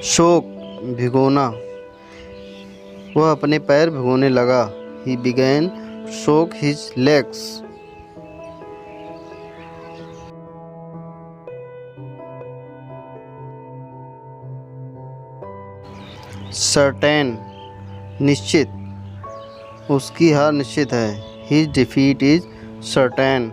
शोक भिगोना, वह अपने पैर भिगोने लगा। He began to soak his legs. Certain निश्चित, उसकी हार निश्चित है। His defeat is certain.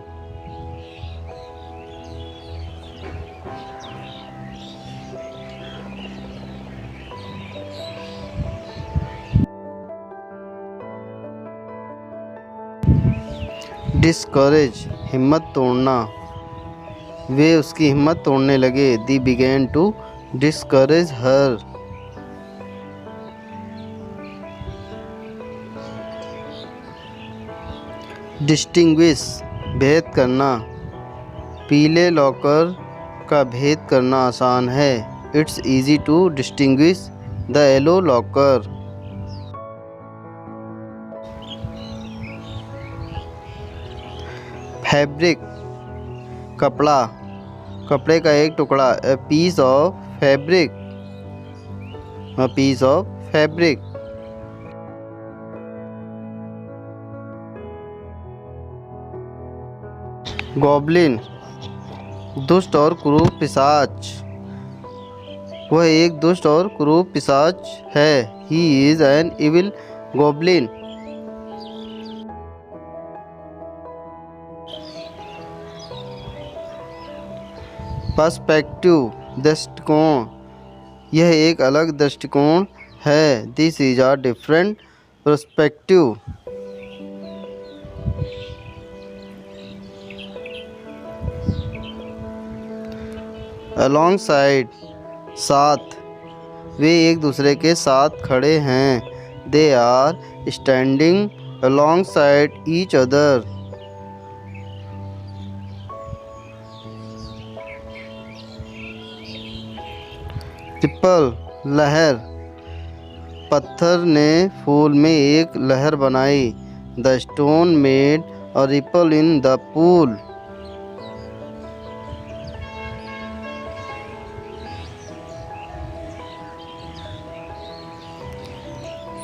Discourage हिम्मत तोड़ना, वे उसकी हिम्मत तोड़ने लगे। They began to discourage her. Distinguish भेद करना, पीले लॉकर का भेद करना आसान है। It's easy to distinguish the yellow locker. Fabric कपड़ा, कपड़े का एक टुकड़ा। A piece of fabric. A piece of fabric. Goblin दुष्ट और क्रूर पिशाच, वह एक दुष्ट और क्रूर पिशाच है। He is an evil goblin. Perspective दृष्टिकोण, यह एक अलग दृष्टिकोण है। This is a different perspective. Alongside साथ, वे एक दूसरे के साथ खड़े हैं। They are standing alongside each other. Ripple लहर, पत्थर ने फूल में एक लहर बनाई। The stone made a ripple in the pool.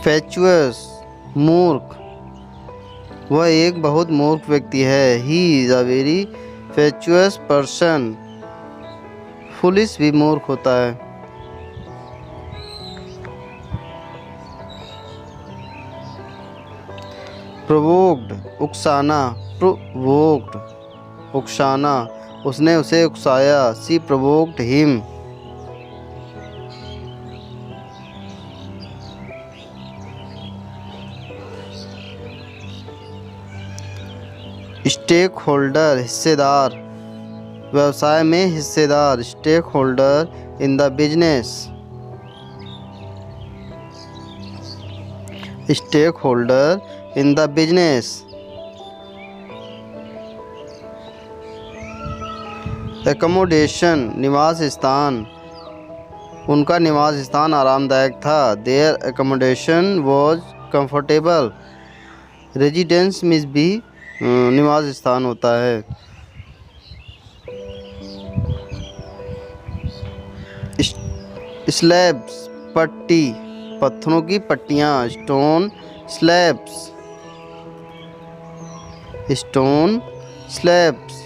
Fatuous मूर्ख, वह एक बहुत मूर्ख व्यक्ति है। He is a very fatuous person. Foolish भी मूर्ख होता है। प्रोवोक्ड उकसाना, प्रोवोक्ड उकसाना, उसने उसे उकसाया। She provoked him. Stakeholder हिस्सेदार, व्यवसाय में हिस्सेदार। Stakeholder in the business. Stakeholder in the business. Accommodation निवास स्थान, उनका निवास स्थान आरामदायक था। Their accommodation was comfortable. Residence में भी निवास स्थान होता है। स्लैब्स पट्टी, पत्थरों की पट्टियाँ। Stone slabs. Stone slabs.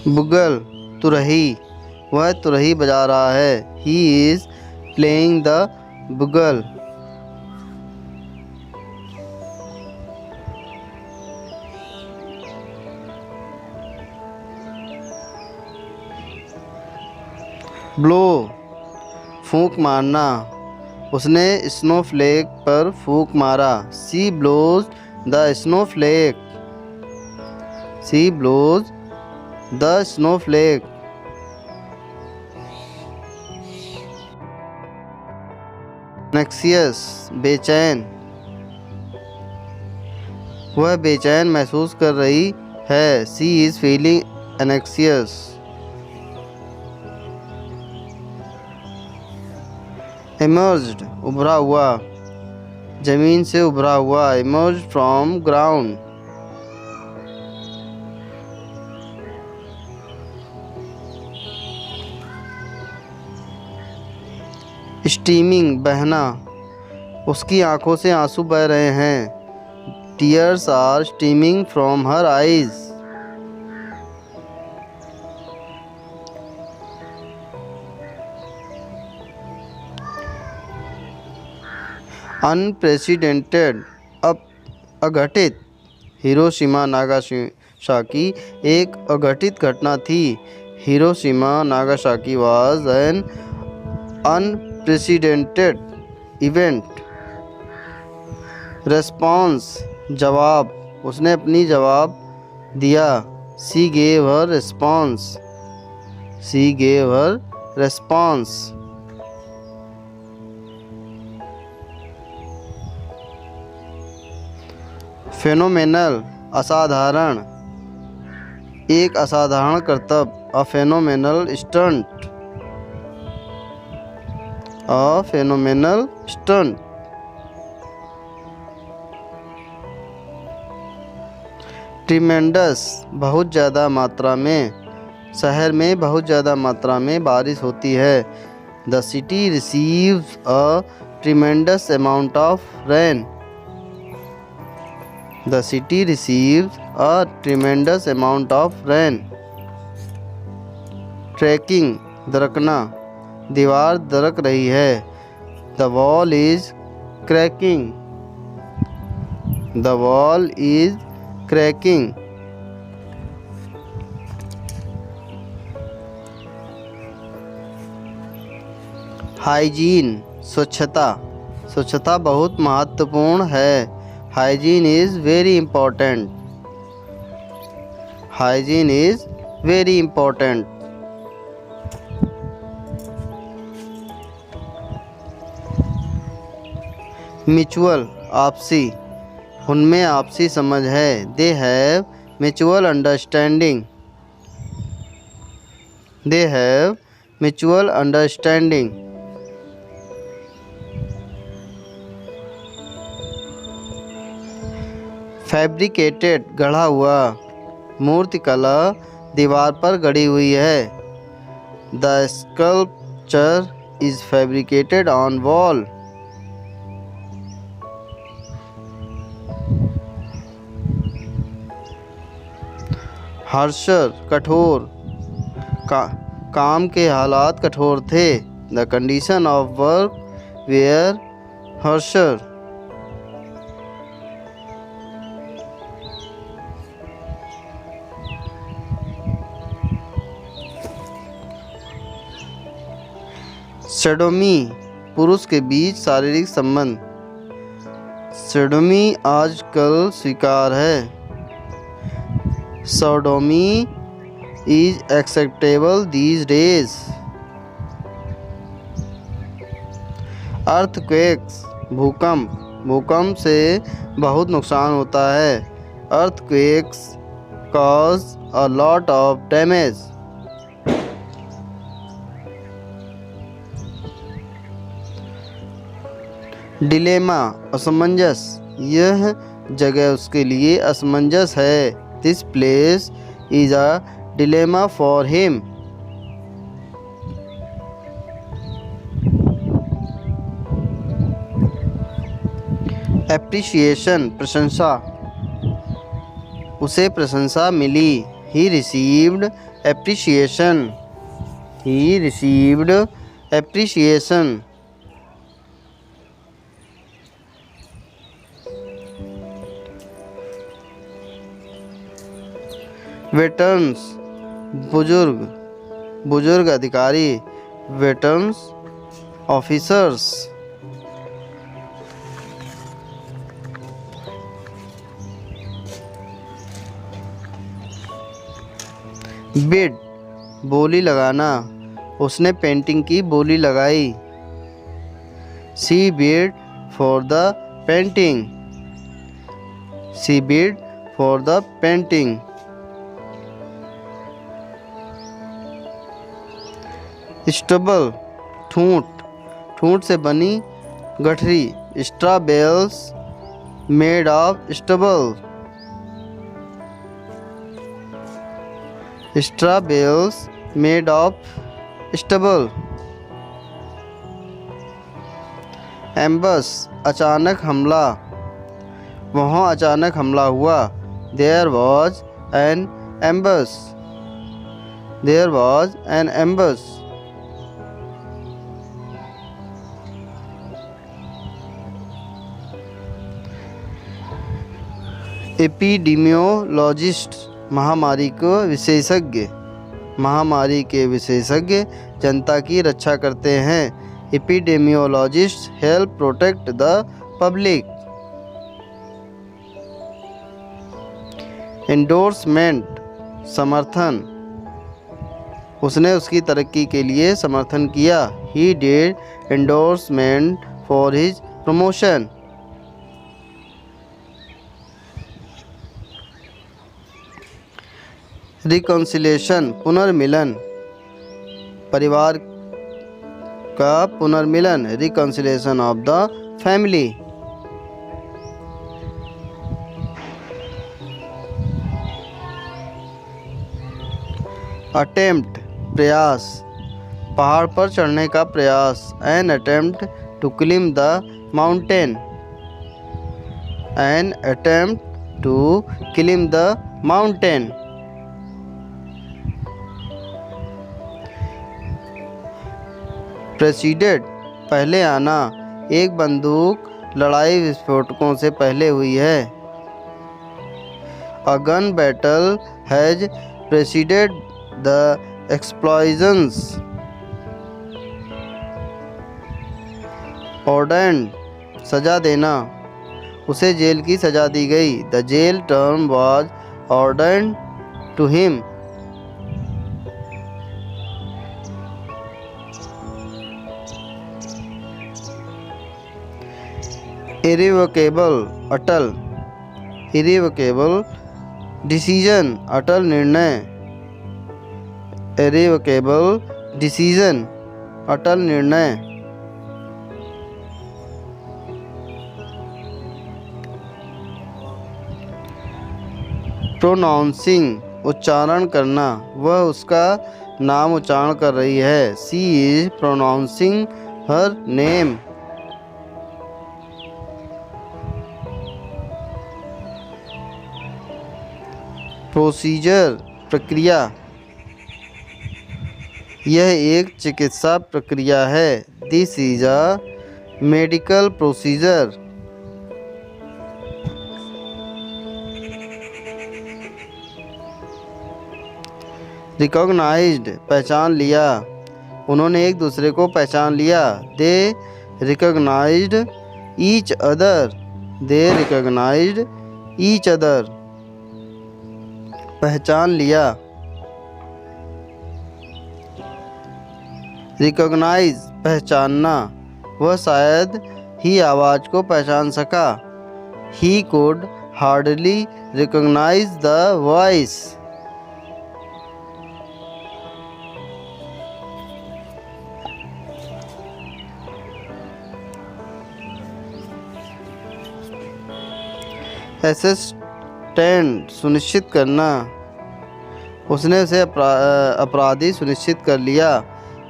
Bugle तुरही, वह तुरही बजा रहा है। He is playing the bugle. Blow फूंक मारना, उसने स्नोफ्लेक पर फूंक मारा। She blows the snowflake. She blows the snowflake. Anxious बेचैन, वह बेचैन महसूस कर रही है। She is feeling anxious. Emerged उभरा हुआ, जमीन से उभरा हुआ। Emerge from ground. स्टीमिंग बहना, उसकी आंखों से आंसू बह रहे हैं। Tears are steaming from her eyes. Unprecedented अघटित, हिरोशिमा नागासाकी एक अघटित घटना थी। Hiroshima Nagasaki was an unprecedented event. Response जवाब, उसने अपनी जवाब दिया। She gave her response. She gave her response. Phenomenal असाधारण, एक असाधारण करतब। A phenomenal stunt. A phenomenal stunt. Tremendous बहुत ज़्यादा मात्रा में, शहर में बहुत ज़्यादा मात्रा में बारिश होती है। The city receives a tremendous amount of rain. The city receives a tremendous amount of rain. Tracking दरकना, दीवार दरक रही है। The wall is cracking. The wall is cracking. Hygiene स्वच्छता, स्वच्छता बहुत महत्वपूर्ण है। Hygiene is very important. Hygiene is very important. Mutual आपसी, उनमें आपसी समझ है। They have mutual understanding. They have mutual understanding. Fabricated गढ़ा हुआ, मूर्तिकला दीवार पर गढ़ी हुई है। The sculpture is fabricated on wall. Harsher कठोर, काम के हालात कठोर थे। The condition of work were harsher. Sodomy पुरुष के बीच शारीरिक संबंध। सोडोमी आजकल स्वीकार है। Sodomy is acceptable these days. Earthquakes भूकंप, भूकंप से बहुत नुकसान होता है। Earthquakes cause a lot of damage. Dilemma असमंजस, यह जगह उसके लिए असमंजस है। This place is a dilemma for him. Appreciation प्रशंसा, उसे प्रशंसा मिली। He received appreciation. He received appreciation. Veterans बुजुर्ग, बुजुर्ग अधिकारी। Veterans officers. बिड बोली लगाना, उसने पेंटिंग की बोली लगाई। She bid for the painting. She bid for the painting. Stubble ठूंठ, ठूंठ से बनी गठरी। Straw bales made of stubble. Straw bales made of stubble. Ambush अचानक हमला, वहाँ अचानक हमला हुआ। There was an ambush, there was an ambush. Epidemiologist महामारी को विशेषज्ञ, महामारी के विशेषज्ञ जनता की रक्षा करते हैं। Epidemiologists help protect the public. Endorsement समर्थन, उसने उसकी तरक्की के लिए समर्थन किया। He did endorsement for his promotion. Reconciliation पुनर्मिलन, परिवार का पुनर्मिलन। Reconciliation of the family. Attempt प्रयास, पहाड़ पर चढ़ने का प्रयास। An attempt to climb the mountain, an attempt to climb the mountain. Preceded पहले आना, एक बंदूक लड़ाई विस्फोटकों से पहले हुई है। A gun battle has preceded the explosions. Ordered सजा देना, उसे जेल की सजा दी गई। The jail term was ordered to him. Irrevocable अटल, इरिवोकेबल डिसीजन अटल निर्णय। इरिवोकेबल डिसीजन अटल निर्णय। प्रोनाउंसिंग उच्चारण करना, वह उसका नाम उच्चारण कर रही है। She is pronouncing her name. Procedure प्रक्रिया, यह एक चिकित्सा प्रक्रिया है। This is a medical procedure. Recognised पहचान लिया, उन्होंने एक दूसरे को पहचान लिया। They recognised each other, they recognised each other. पहचान लिया। रिकॉग्नाइज पहचानना, वह शायद ही आवाज़ को पहचान सका। He could hardly recognise the voice. Ascertained सुनिश्चित करना, उसने उसे अपराधी सुनिश्चित कर लिया।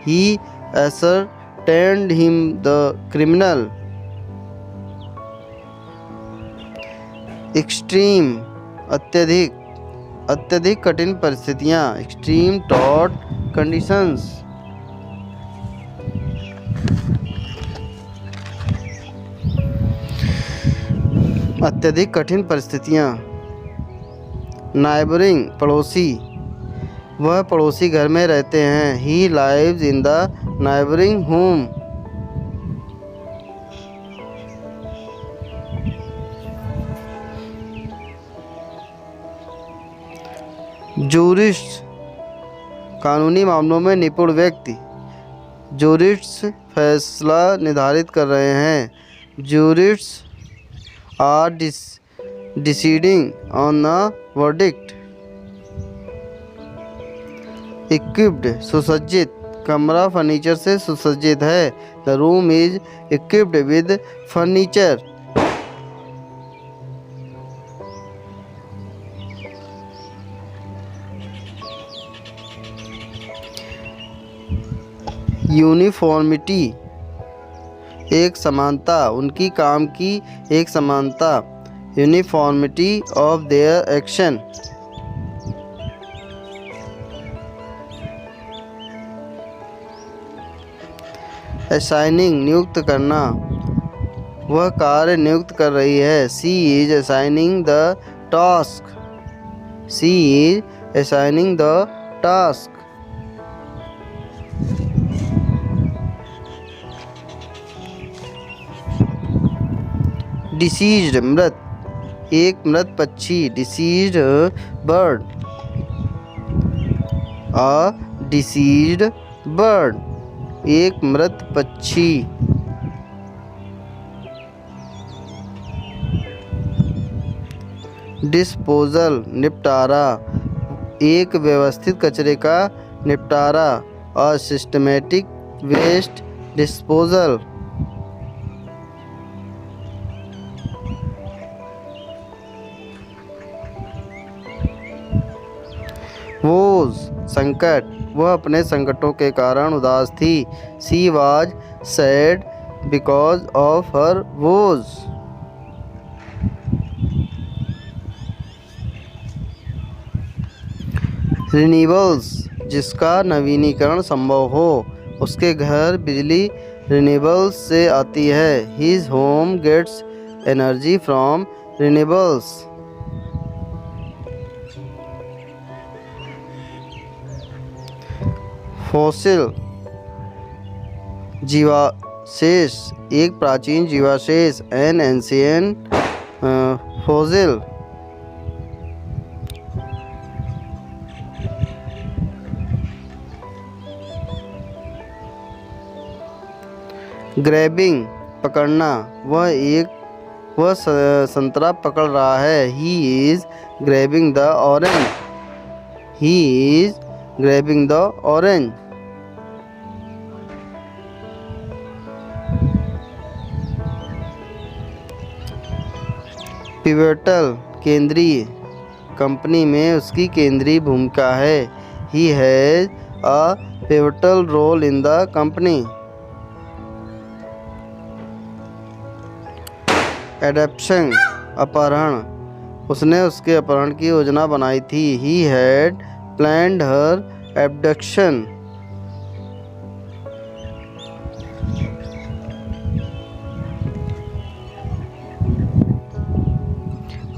He ascertained him the criminal. Extreme अत्यधिक, अत्यधिक कठिन परिस्थितियाँ। Extreme taut conditions. अत्यधिक कठिन परिस्थितियाँ। नाइबरिंग पड़ोसी, वह पड़ोसी घर में रहते हैं। He lives in the neighbouring home. Jurist कानूनी मामलों में निपुण व्यक्ति। जूरिस्ट्स फैसला निर्धारित कर रहे हैं। Jurists are deciding on a verdict. Equipped सुसज्जित, कमरा फर्नीचर से सुसज्जित है। The room is equipped with furniture. Uniformity, एक समानता, उनकी काम की एक समानता, uniformity of their action. Assigning, नियुक्त करना, वह कार्य नियुक्त कर रही है। She is assigning the task, she is assigning the task. Deceased, मृत, एक मृत पक्षी, deceased bird, a deceased bird, एक मृत पक्षी। डिस्पोजल, निपटारा, एक व्यवस्थित कचरे का निपटारा, a systematic waste disposal. Woes, संकट, वह अपने संकटों के कारण उदास थी। She was sad because of her woes. Renewables, जिसका नवीनीकरण संभव हो, उसके घर बिजली रिन्यूएबल्स से आती है। His home gets energy from renewables. Fossil, जीवाशेष, एक प्राचीन जीवाशेष, एन एंशिएंट फॉसिल। ग्रैबिंग, पकड़ना, वह संतरा पकड़ रहा है। He is grabbing the orange, he is grabbing the orange. Pivotal, केंद्रीय, कंपनी में उसकी केंद्रीय भूमिका है। He has a pivotal role in the company. Adoption, अपहरण, उसने उसके अपहरण की योजना बनाई थी। He had planned her abduction.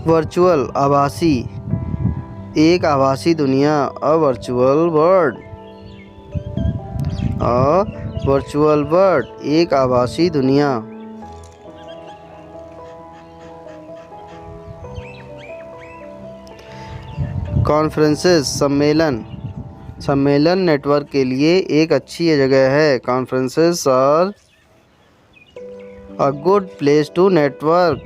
Virtual, आभासी, एक आभासी दुनिया, a virtual world, a virtual world, एक आभासी दुनिया। कॉन्फ्रेंसेस, सम्मेलन, सम्मेलन नेटवर्क के लिए एक अच्छी जगह है। Conferences are a good place to network.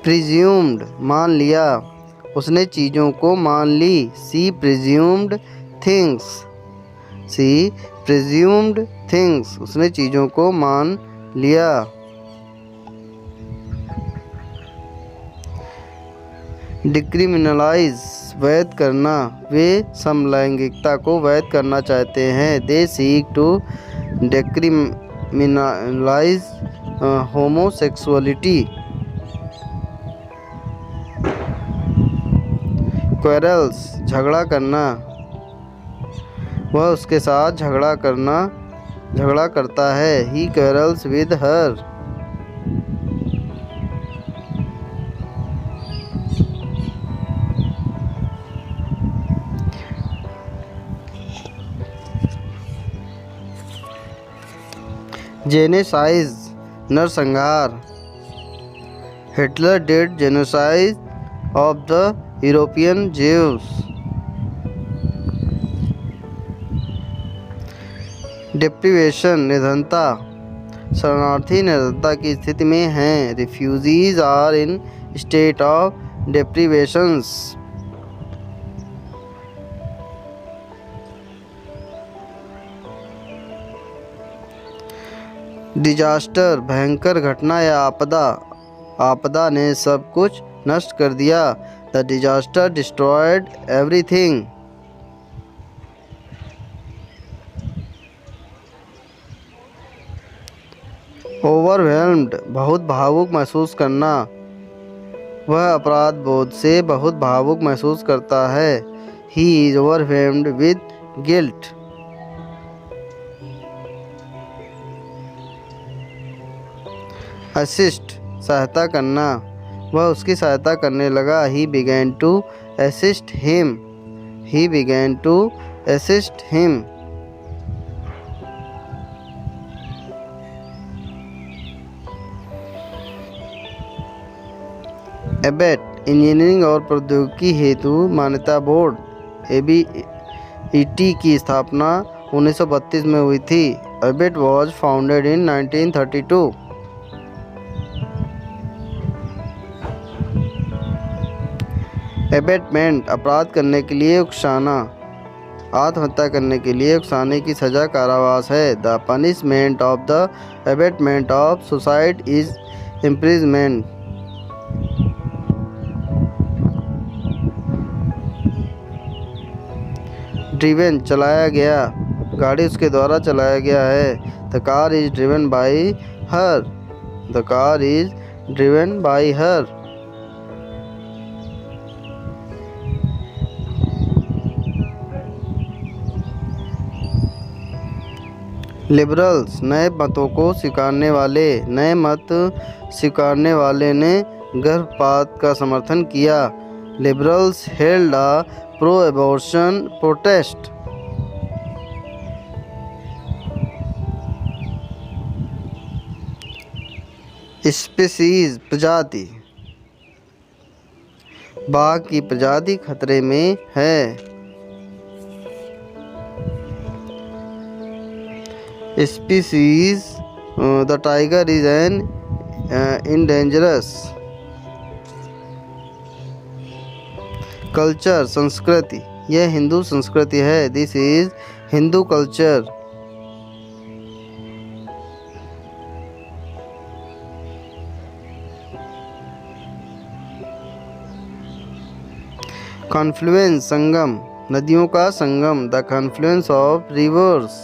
Presumed, मान लिया, उसने चीज़ों को मान ली। She presumed things, she presumed things, उसने चीज़ों को मान लिया। डिक्रिमिनलाइज, वैध करना, वे समलैंगिकता को वैध करना चाहते हैं। They seek to decriminalise homosexuality. Quarrels, झगड़ा करना, वह उसके साथ झगड़ा करता है। He quarrels with her. Genocide, नरसंहार, Hitler did genocide of the European Jews. Deprivation, निर्धनता, शरणार्थी निर्धनता की स्थिति में हैं। Refugees are in state of deprivations. Disaster, भयंकर घटना या आपदा, आपदा ने सब कुछ नष्ट कर दिया। The disaster destroyed everything. Overwhelmed बहुत भावुक महसूस करना, वह अपराध बोध से बहुत भावुक महसूस करता है। He is overwhelmed with guilt. Assist सहायता करना, वह उसकी सहायता करने लगा। He began to assist him. He began to assist him. ABET engineering और प्रौद्योगिकी हेतु मान्यता बोर्ड ABET की स्थापना 1932 में हुई थी। ABET was founded in 1932। Abetment अपराध करने के लिए उकसाना, आत्महत्या करने के लिए उकसाने की सजा कारावास है। The punishment of the abetment of suicide is imprisonment. Driven चलाया गया, गाड़ी उसके द्वारा चलाया गया है। The car is driven by her. The car is driven by her. Liberals नए मतों को स्वीकारने वाले, नए मत स्वीकारने वाले ने गर्भपात का समर्थन किया। Liberals held a pro abortion protest. Species प्रजाति, बाघ की प्रजाति खतरे में है। Species the tiger is an endangered. Culture संस्कृति, यह हिंदू संस्कृति है। This is Hindu culture. Confluence संगम, नदियों का संगम। The confluence of rivers.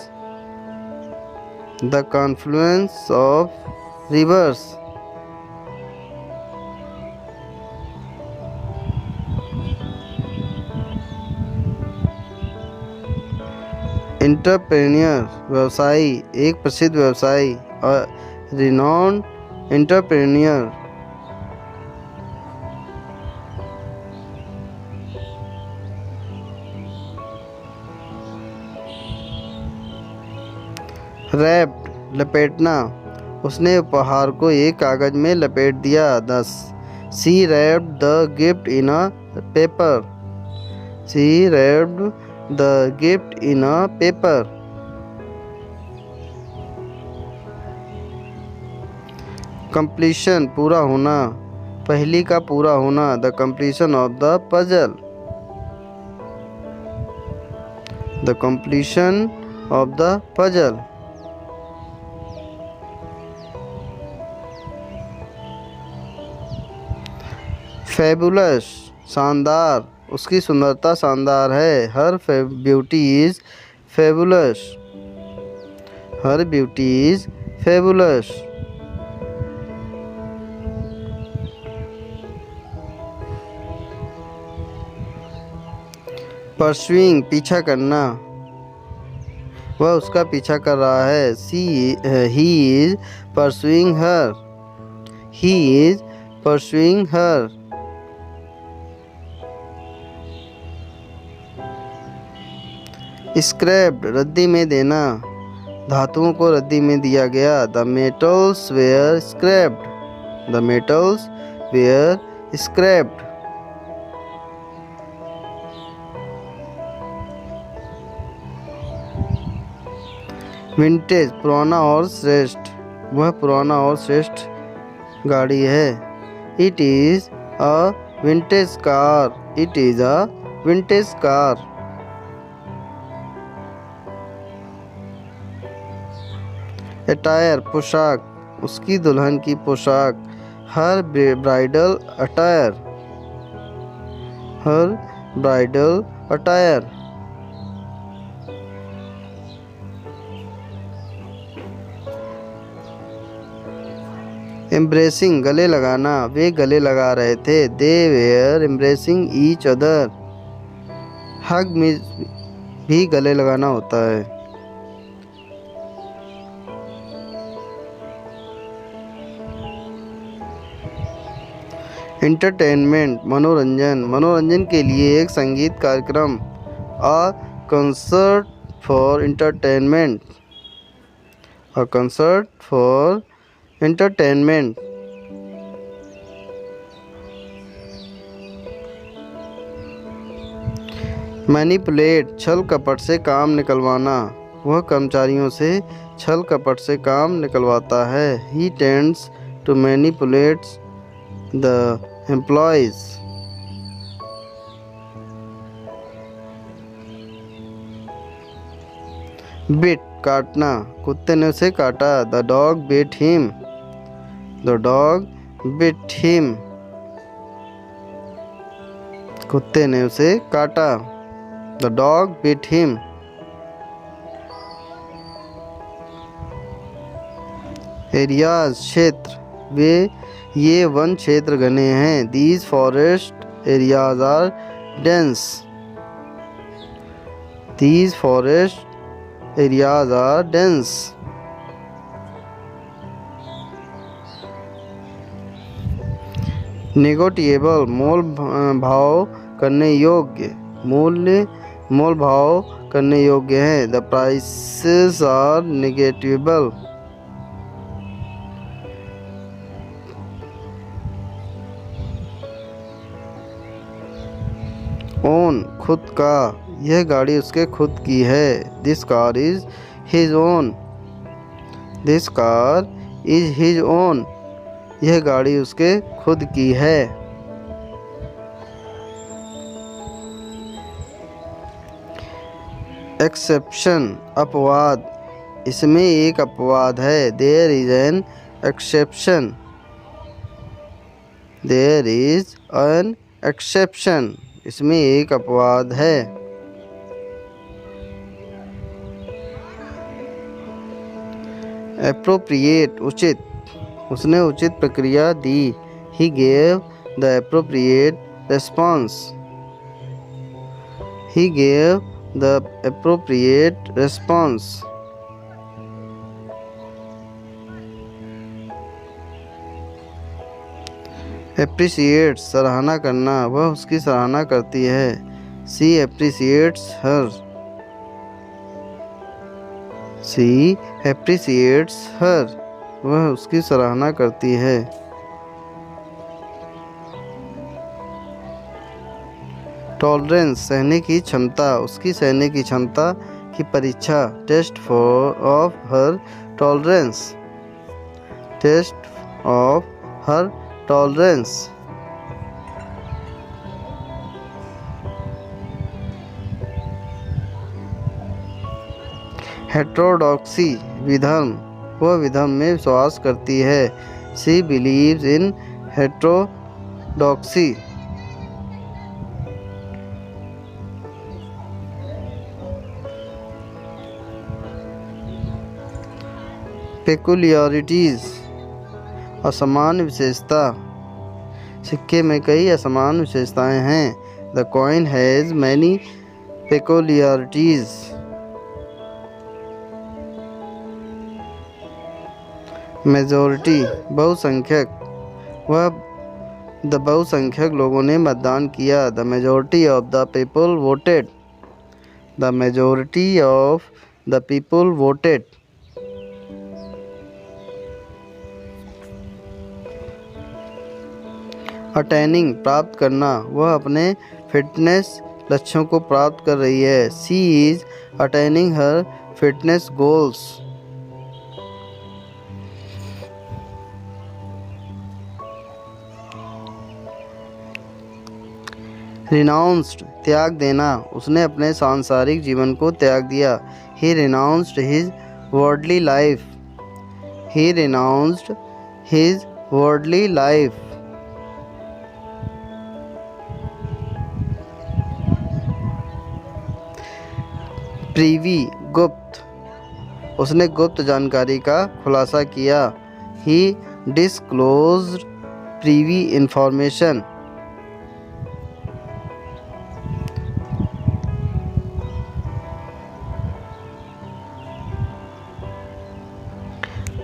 The confluence of rivers. Entrepreneur व्यवसायी, एक प्रसिद्ध व्यवसायी। Renowned entrepreneur. रैप्ड लपेटना, उसने उपहार को एक कागज में लपेट दिया। She wrapped the gift in a paper. She wrapped the gift in a paper. Completion पूरा होना, पहेली का पूरा होना। The completion of the puzzle. The completion of the puzzle. Fabulous शानदार, उसकी सुंदरता शानदार है। Her beauty is fabulous. Her beauty is fabulous. Pursuing पीछा करना, वह उसका पीछा कर रहा है। He is pursuing her. He is pursuing her. Scrapped रद्दी में देना, धातुओं को रद्दी में दिया गया। The metals were scrapped. The metals were scrapped. Vintage पुराना और श्रेष्ठ, वह पुराना और श्रेष्ठ गाड़ी है। It is a vintage car. It is a vintage car. Attire पोशाक, उसकी दुल्हन की पोशाक। Her bridal attire. Her bridal attire. Embracing गले लगाना, वे गले लगा रहे थे। They were embracing each other. Hug में भी गले लगाना होता है। एंटरटेनमेंट मनोरंजन, मनोरंजन के लिए एक संगीत कार्यक्रम। A concert for entertainment, a concert for entertainment. Manipulate छल कपट से काम निकलवाना, वह कर्मचारियों से छल कपट से काम निकलवाता है। He tends to manipulates the employees. Bit काटना, कुत्ते ने उसे काटा। The dog bit him, the dog bit him. कुत्ते ने उसे काटा। The dog bit him. Areas क्षेत्र, ये वन क्षेत्र घने हैं। These forest areas are dense, these forest areas are dense. Negotiable मोल भाव करने योग्य, मोल भाव करने योग्य हैं। The prices are negotiable. Own खुद का, यह गाड़ी उसके खुद की है। This car is his own, this car is his own. यह गाड़ी उसके खुद की है। एक्सेप्शन अपवाद, इसमें एक अपवाद है। There is an exception, there is an exception. इसमें एक अपवाद है। एप्रोप्रिएट उचित, उसने उचित प्रक्रिया दी। He gave the appropriate response, he gave the appropriate response. Appreciate सराहना करना, वह उसकी सराहना करती है। सी एप्रिसिएट्स हर, सी एप्रिसिएट्स हर। वह उसकी सराहना करती है। टॉलरेंस सहने की क्षमता, उसकी सहने की क्षमता की परीक्षा। Test of her tolerance, test of her tolerance. Heterodoxy विधर्म, वह विधर्म में विश्वास करती है। She believes in हेटेरोडॉक्सी। पेकुलियरिटीज असामान्य विशेषता, सिक्के में कई असामान्य विशेषताएं हैं। The coin has many peculiarities. Majority बहुसंख्यक, वह द बहुसंख्यक लोगों ने मतदान किया। The majority of the people voted, the majority of the people voted. Attaining प्राप्त करना, वह अपने फिटनेस लक्ष्यों को प्राप्त कर रही है। She is attaining her fitness goals. Renounced त्याग देना, उसने अपने सांसारिक जीवन को त्याग दिया। He renounced his worldly life, he renounced his worldly life. Privy गुप्त, उसने गुप्त जानकारी का खुलासा किया। He disclosed privy information.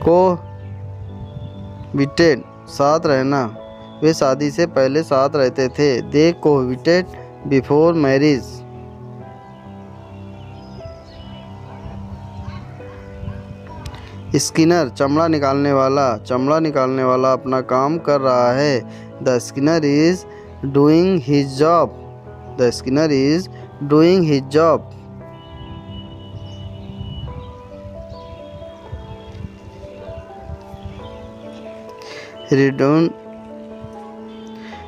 Cohabited साथ रहना, वे शादी से पहले साथ रहते थे। They cohabited before marriage. Skinner चमड़ा निकालने वाला, चमड़ा निकालने वाला अपना काम कर रहा है। The skinner is doing his job. The skinner is doing his job.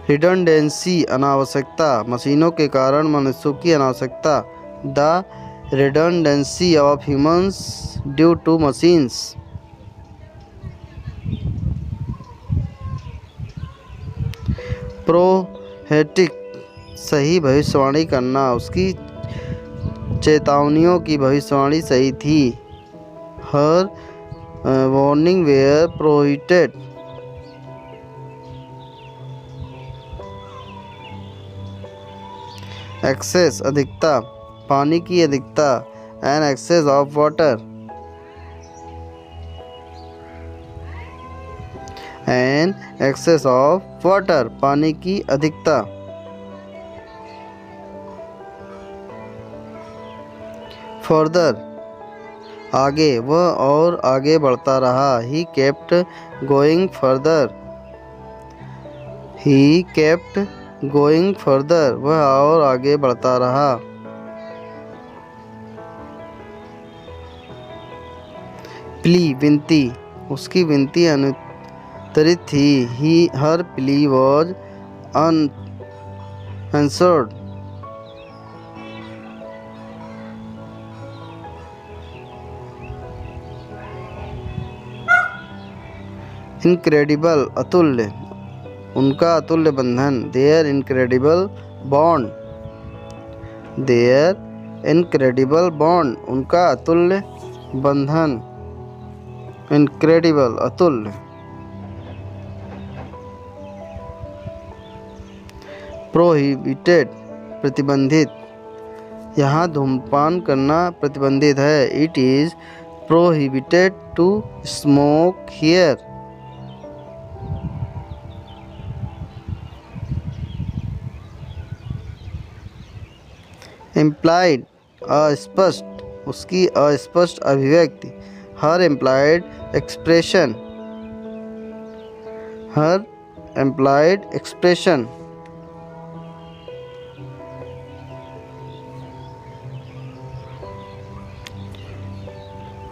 Redundancy अनावश्यकता, मशीनों के कारण मनुष्यों की अनावश्यकता। The redundancy of humans due to machines. Prophetic सही भविष्यवाणी करना, उसकी चेतावनियों की भविष्यवाणी सही थी। Her warning were prohibited. Excess अधिकता, पानी की अधिकता। An excess of water. An excess of water, पानी की अधिकता। फर्दर आगे, वह और आगे बढ़ता रहा। He kept going further. He kept going further, वह और आगे बढ़ता रहा। प्ली विनती, उसकी विनती अनुत्तरित थी। He her plea was unanswered. Incredible अतुल्य, उनका अतुल्य बंधन। Their incredible bond. Their incredible bond, उनका अतुल्य बंधन। इनक्रेडिबल अतुल्य। प्रोहिबिटेड प्रतिबंधित, यहाँ धूम्रपान करना प्रतिबंधित है। It is prohibited to smoke here. Implied अस्पष्ट, उसकी अस्पष्ट अभिव्यक्ति। Her implied expression. Her implied expression.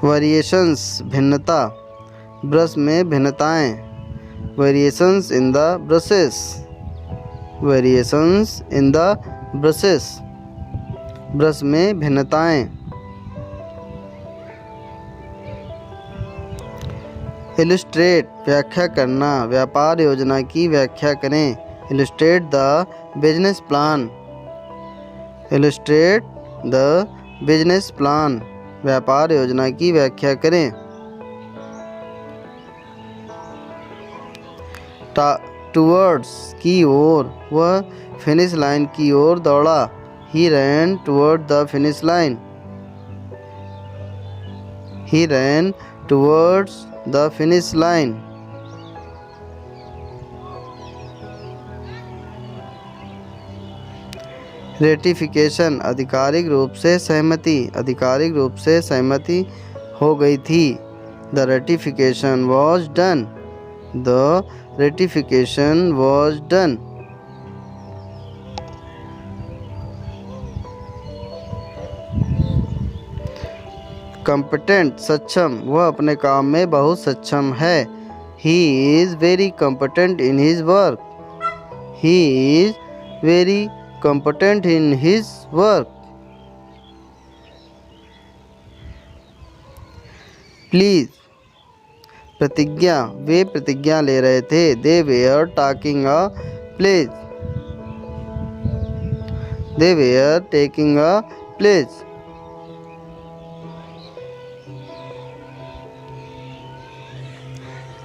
Variations भिन्नता, ब्रश में भिन्नताएं। Variations in the brushes. Variations in the brushes, brush में भिन्नताएं। इलस्ट्रेट व्याख्या करना, व्यापार योजना की व्याख्या करें। Illustrate the business plan. Illustrate the business plan, व्यापार योजना की व्याख्या करें। टुवर्ड्स की ओर, वह फिनिश लाइन की ओर दौड़ा। He ran toward the finish line. He ran towards the finish line. Ratification आधिकारिक रूप से सहमति, आधिकारिक रूप से सहमति हो गई थी। The ratification was done. The ratification was done. Competent सक्षम, वह अपने काम में बहुत सक्षम है। He is very competent in his work. He is very competent in his work. Pledge प्रतिज्ञा, वे प्रतिज्ञा ले रहे थे। They were talking a pledge. They were taking a pledge.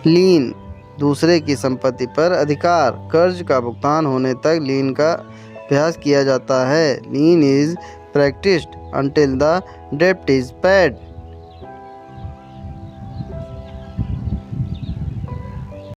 Lien दूसरे की संपत्ति पर अधिकार। कर्ज का भुगतान होने तक लीन का अभ्यास किया जाता है। Lien is practised until the debt is paid।